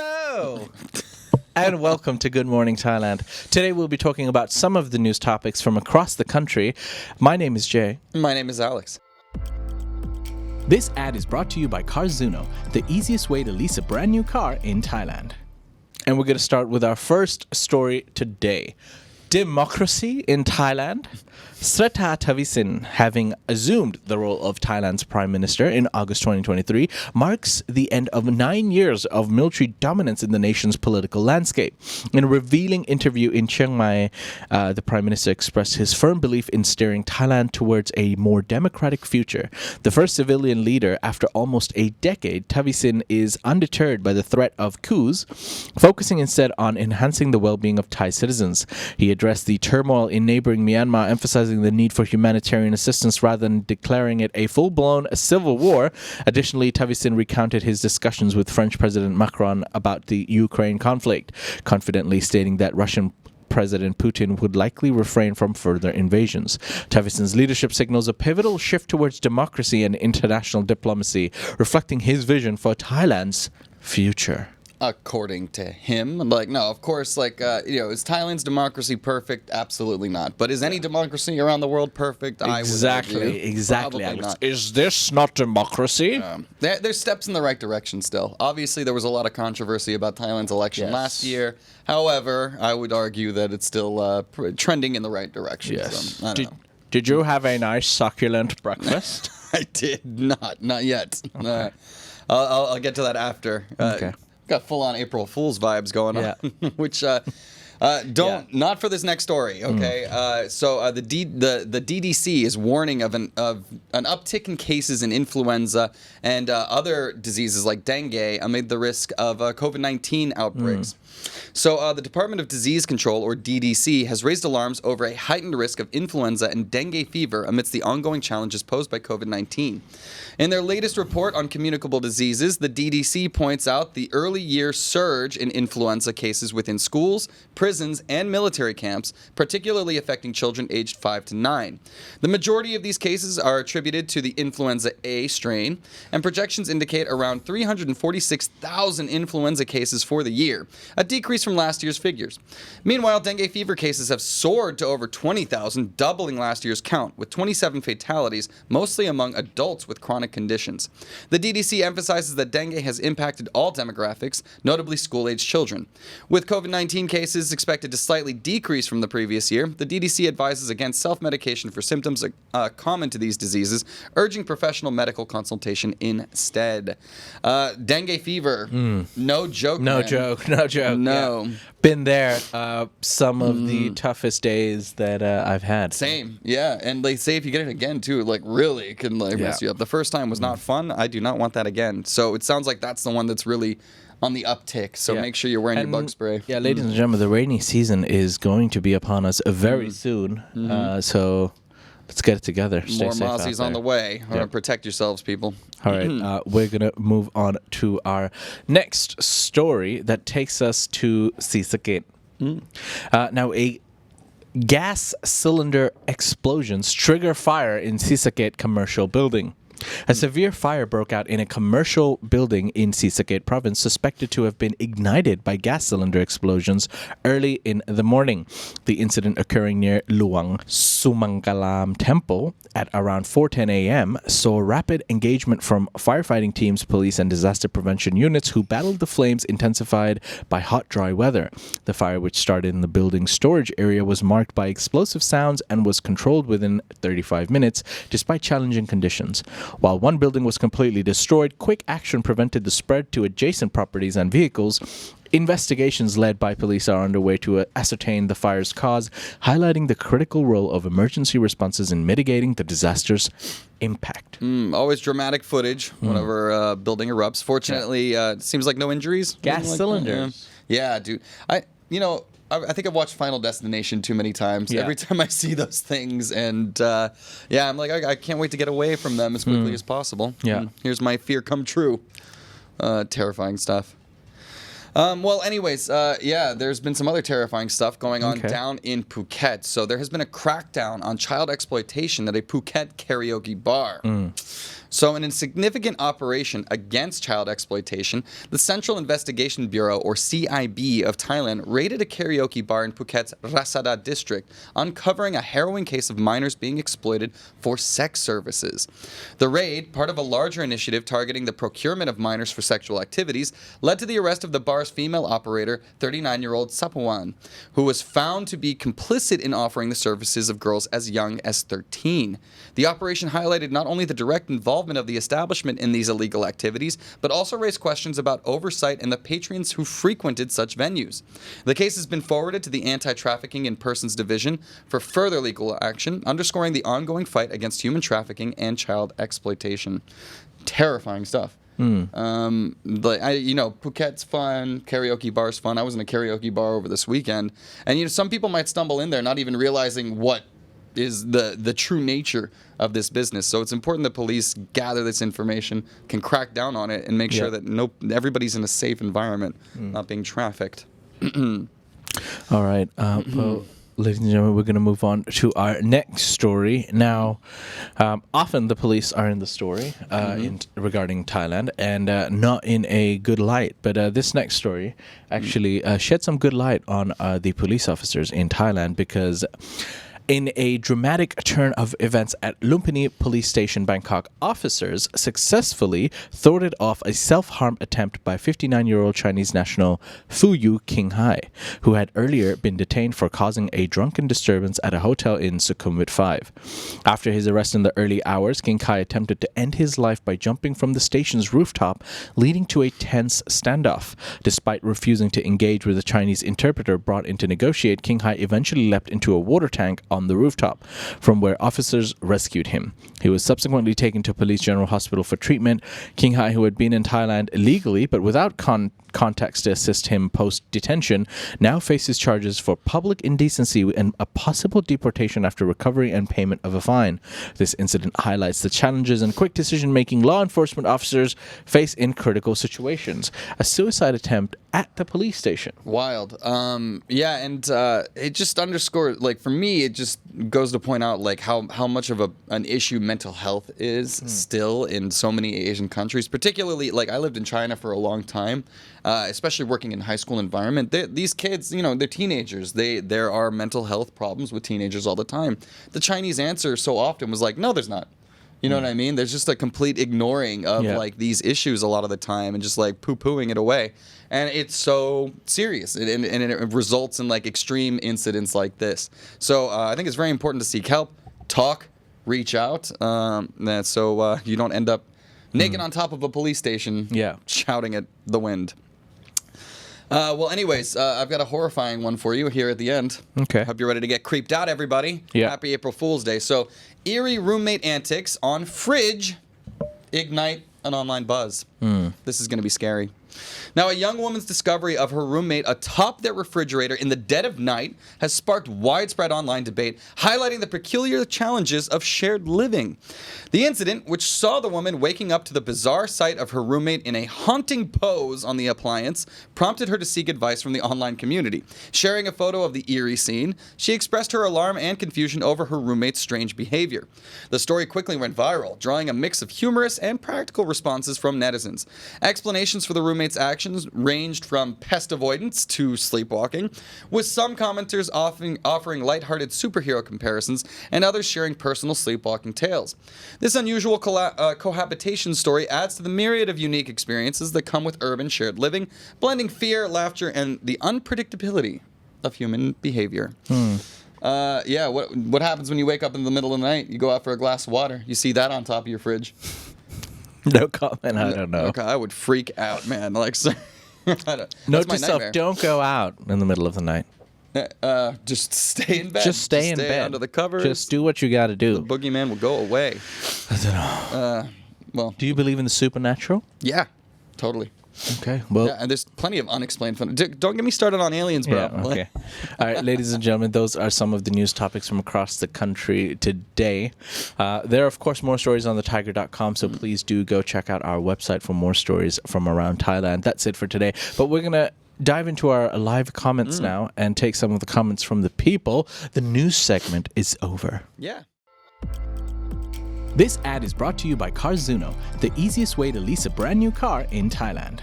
Hello! And welcome to Good Morning Thailand. Today we'll be talking about some of the news topics from across the country. My name is Jay. My name is Alex. This ad is brought to you by Carzuno, the easiest way to lease a brand new car in Thailand. And we're going to start with our first story today. Democracy in Thailand. Srettha Thavisin, having assumed the role of Thailand's prime minister in August 2023, marks the end of 9 years of military dominance in the nation's political landscape. In a revealing interview in Chiang Mai, the prime minister expressed his firm belief in steering Thailand towards a more democratic future. The first civilian leader after almost a decade, Thavisin is undeterred by the threat of coups, focusing instead on enhancing the well-being of Thai citizens. He addressed the turmoil in neighboring Myanmar, emphasizing the need for humanitarian assistance rather than declaring it a full-blown civil war. Additionally, Thavisin recounted his discussions with French President Macron about the Ukraine conflict, confidently stating that Russian President Putin would likely refrain from further invasions. Thavisin's leadership signals a pivotal shift towards democracy and international diplomacy, reflecting his vision for Thailand's future. According to him, no, of course, is Thailand's democracy perfect? Absolutely not. But is any democracy around the world perfect? Exactly. Not. Is this not democracy? There's steps in the right direction still. Obviously, there was a lot of controversy about Thailand's election last year. However, I would argue that it's still trending in the right direction. Yes. So, Did you have a nice succulent breakfast? I did not yet. Okay. I'll get to that after. Okay. Got full-on April Fool's vibes going on, which not for this next story. Okay, the DDC is warning of an uptick in cases in influenza and other diseases like dengue amid the risk of COVID-19 outbreaks. So the Department of Disease Control, or DDC, has raised alarms over a heightened risk of influenza and dengue fever amidst the ongoing challenges posed by COVID-19. In their latest report on communicable diseases, the DDC points out the early year surge in influenza cases within schools, prisons, and military camps, particularly affecting children aged 5 to 9. The majority of these cases are attributed to the influenza A strain, and projections indicate around 346,000 influenza cases for the year, a decrease from last year's figures. Meanwhile, dengue fever cases have soared to over 20,000, doubling last year's count, with 27 fatalities, mostly among adults with chronic conditions. The DDC emphasizes that dengue has impacted all demographics, notably school-aged children. With COVID-19 cases expected to slightly decrease from the previous year, the DDC advises against self-medication for symptoms common to these diseases, urging professional medical consultation instead. Dengue fever, no joke, No man. joke. No. Yeah. Been there. Some of the toughest days that I've had. Same, yeah. And they say if you get it again, too, really, it can mess you up. The first time was not fun. I do not want that again. So it sounds like that's the one that's really on the uptick. So make sure you're wearing your bug spray. Yeah, ladies and gentlemen, the rainy season is going to be upon us very soon. So let's get it together. Stay More safe mossies out on the way. Protect yourselves, people. All right, we're going to move on to our next story that takes us to Sisakit. Now, a gas cylinder explosions trigger fire in Sisakit commercial building. A severe fire broke out in a commercial building in Sisakit province, suspected to have been ignited by gas cylinder explosions early in the morning. The incident occurring near Luang Sumangalam Temple at around 4:10 a.m. saw rapid engagement from firefighting teams, police, and disaster prevention units who battled the flames intensified by hot, dry weather. The fire, which started in the building's storage area, was marked by explosive sounds and was controlled within 35 minutes, despite challenging conditions. While one building was completely destroyed, quick action prevented the spread to adjacent properties and vehicles. Investigations led by police are underway to ascertain the fire's cause, highlighting the critical role of emergency responses in mitigating the disaster's impact. Always dramatic footage whenever a building erupts. Fortunately, it seems like no injuries. Gas cylinders. Yeah, dude. I think I've watched Final Destination too many times. Yeah. Every time I see those things, and I'm like, I can't wait to get away from them as quickly as possible. Yeah. Here's my fear come true. Terrifying stuff. There's been some other terrifying stuff going on down in Phuket. So there has been a crackdown on child exploitation at a Phuket karaoke bar. So, in a significant operation against child exploitation, the Central Investigation Bureau, or CIB, of Thailand raided a karaoke bar in Phuket's Rasada district, uncovering a harrowing case of minors being exploited for sex services. The raid, part of a larger initiative targeting the procurement of minors for sexual activities, led to the arrest of the bar's female operator, 39-year-old Sapawan, who was found to be complicit in offering the services of girls as young as 13. The operation highlighted not only the direct involvement of the establishment in these illegal activities, but also raised questions about oversight and the patrons who frequented such venues. The case has been forwarded to the Anti-Trafficking in Persons Division for further legal action, underscoring the ongoing fight against human trafficking and child exploitation. Terrifying stuff. Phuket's fun, karaoke bar's fun. I was in a karaoke bar over this weekend, and some people might stumble in there not even realizing what is the true nature of this business. So it's important that police gather this information, can crack down on it, and make sure that everybody's in a safe environment, not being trafficked. All right. Well, ladies and gentlemen, we're going to move on to our next story. Now, often the police are in the story regarding Thailand, and not in a good light. But this next story actually shed some good light on the police officers in Thailand, because in a dramatic turn of events at Lumpini Police Station, Bangkok, officers successfully thwarted off a self-harm attempt by 59-year-old Chinese national Fu Yu King Hai, who had earlier been detained for causing a drunken disturbance at a hotel in Sukhumvit 5. After his arrest in the early hours, King Hai attempted to end his life by jumping from the station's rooftop, leading to a tense standoff. Despite refusing to engage with a Chinese interpreter brought in to negotiate, King Hai eventually leapt into a water tank on the rooftop, from where officers rescued him. He was subsequently taken to Police General Hospital for treatment. King Hai, who had been in Thailand illegally but without contacts to assist him post-detention, now faces charges for public indecency and a possible deportation after recovery and payment of a fine. This incident highlights the challenges and quick decision-making law enforcement officers face in critical situations. A suicide attempt at the police station. Wild. It just underscores, for me, it just goes to point out, how much of an issue mental health is still in so many Asian countries, particularly, I lived in China for a long time, especially working in high school environment. These kids, they're teenagers. There are mental health problems with teenagers all the time. The Chinese answer so often was no, there's not. You know what I mean? There's just a complete ignoring of these issues a lot of the time, and just poo-pooing it away. And it's so serious, and it results in extreme incidents like this. So I think it's very important to seek help, talk, reach out, so you don't end up naked on top of a police station, shouting at the wind. Anyways, I've got a horrifying one for you here at the end. Okay. Hope you're ready to get creeped out, everybody. Yeah. Happy April Fool's Day. So, eerie roommate antics on fridge ignite an online buzz. This is going to be scary. Now, a young woman's discovery of her roommate atop their refrigerator in the dead of night has sparked widespread online debate, highlighting the peculiar challenges of shared living. The incident, which saw the woman waking up to the bizarre sight of her roommate in a haunting pose on the appliance, prompted her to seek advice from the online community. Sharing a photo of the eerie scene, she expressed her alarm and confusion over her roommate's strange behavior. The story quickly went viral, drawing a mix of humorous and practical responses from netizens. Explanations for the roommate's actions ranged from pest avoidance to sleepwalking, with some commenters offering lighthearted superhero comparisons and others sharing personal sleepwalking tales. This unusual cohabitation story adds to the myriad of unique experiences that come with urban shared living, blending fear, laughter, and the unpredictability of human behavior. What happens when you wake up in the middle of the night? You go out for a glass of water. You see that on top of your fridge. No comment. I don't know. Okay, I would freak out, man. Note to self: don't go out in the middle of the night. Just stay in bed. Just stay in bed under the covers. Just do what you got to do. The boogeyman will go away. I don't know. Do you believe in the supernatural? Yeah, totally. Okay, well... Yeah, and there's plenty of unexplained fun. Don't get me started on aliens, bro. Yeah, okay. All right, ladies and gentlemen, those are some of the news topics from across the country today. There are, of course, more stories on thetiger.com, so please do go check out our website for more stories from around Thailand. That's it for today. But we're going to dive into our live comments now and take some of the comments from the people. The news segment is over. Yeah. This ad is brought to you by Carzuno, the easiest way to lease a brand new car in Thailand.